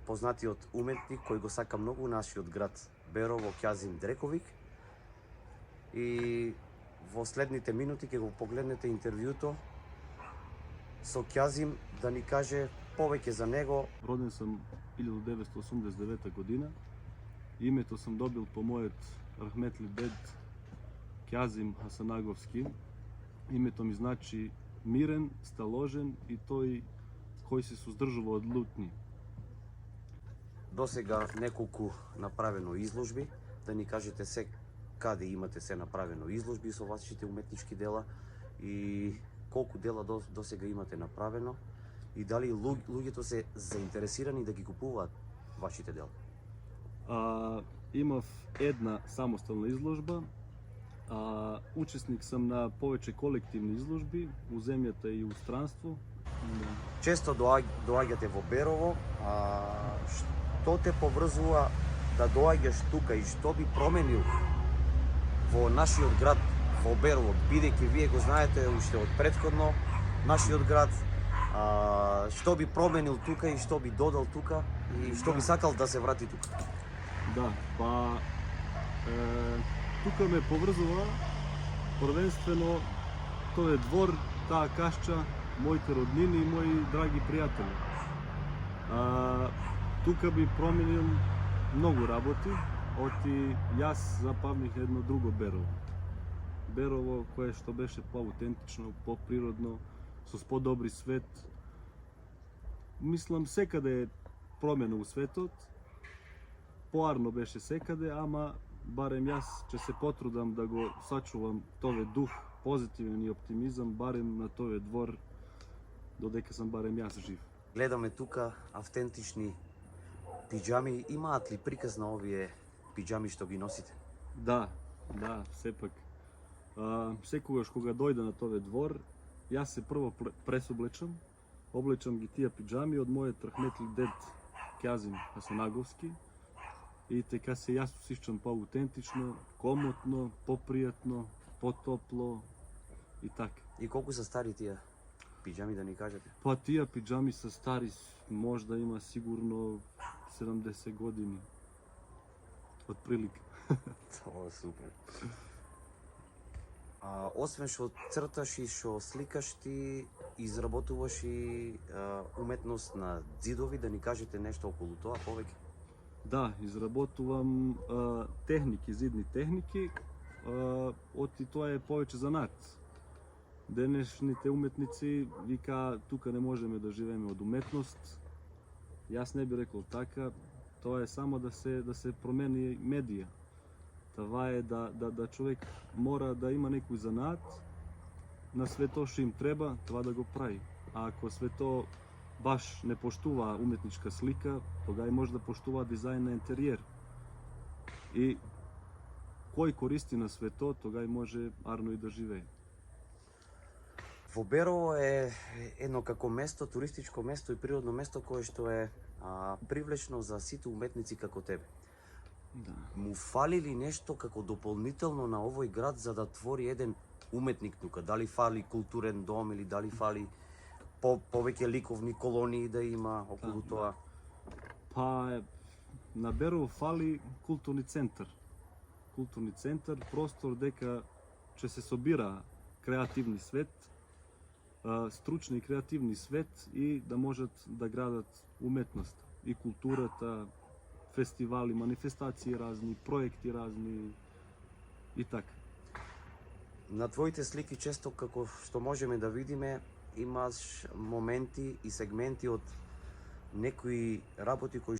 познатиот уметник кој го сака многу нашиот град Берово, Ќазим Дрековик. И во следните минути ќе го погледнете интервјуто со Ќазим да ни каже повеќе за него. Роден сам 1989 година. Името сам добил по мојот рахметли дед Ќазим Хасанаговски. Името ми значи мирен, сталожен и тој кој се создржува од лутни. Досега неколку направено изложби, да ни кажете се каде имате се направено изложби со вашите уметнички дела и колку дела досега имате направено и дали луѓето се заинтересирани да ги купуваат вашите дела? Имав една самостална изложба. Учесник сам на повеќе колективни изложби у земјата и у странство. Често доаѓате во Берово, што те поврзува да доаѓаш тука и што би променил во нашиот град, во Берово, бидејќи вие го знаете уште од претходно нашиот град, што би променил тука и што би додал тука и што би сакал да се врати тука? Да, тука ме поврзува првенствено тој двор, таа кашча, моите роднини и мои драги пријатели. Тука би променил многу работи, оти јас запамних едно друго Берово. Берово кое што беше по-аутентично, по-природно, со подобри свет. Мислам секаде е промена у светот. Поарно беше секаде, ама барем јас ќе се потрудам да го сачувам тој дух, позитивен и оптимизам, барем на тој двор, додека сам барем јас жив. Гледаме тука автентични пиџами. Имаат ли приказ на овие пиџами што ги носите? Да, сепак. Секогаш кога дојде на тој двор, јас се прво пресоблечам, облечам ги тие пиџами од мојот рахметли дед Ќазим Хасанаговски. И така се јас осеќам по-аутентично, комотно, попријатно, потопло и така. И колку се стари тие пиџами, да ни кажете? Па тие пиџами се стари, можда има сигурно 70 години. Од прилика. Тоа е супер. Освен што црташ и што сликаш, ти изработуваш и уметност на ѕидови, да ни кажете нешто околу тоа повеќе? Да, изработувам техники, зидни техники, оти тоа е повеќе занат. Денешните уметници вика тука не можеме да живееме од уметност. Јас не би рекол така, тоа е само да се промени медија. Това е да човек мора да има некој занат на све тоа што им треба, това да го прави. А ако све тоа баш не поштува уметничка слика, тога и може да поштува дизајн на интериер. И кој користи на све тоа, тога и може арно и да живее. Во Берово е едно како место, туристичко место и природно место кое што е привлечно за сите уметници како тебе. Да. Му фали ли нешто како дополнително на овој град за да твори еден уметник тука? Дали фали културен дом или дали фали повеќе ликовни колонии да има околу тоа? Па на Берово фали културни центар. Културни центар, простор дека ќе се собира креативни свет, стручни и креативни свет и да можат да градат уметност и културата, фестивали, манифестации разни, проекти разни и така. На твоите слики често како што можеме да видиме имаш моменти и сегменти од некои работи кои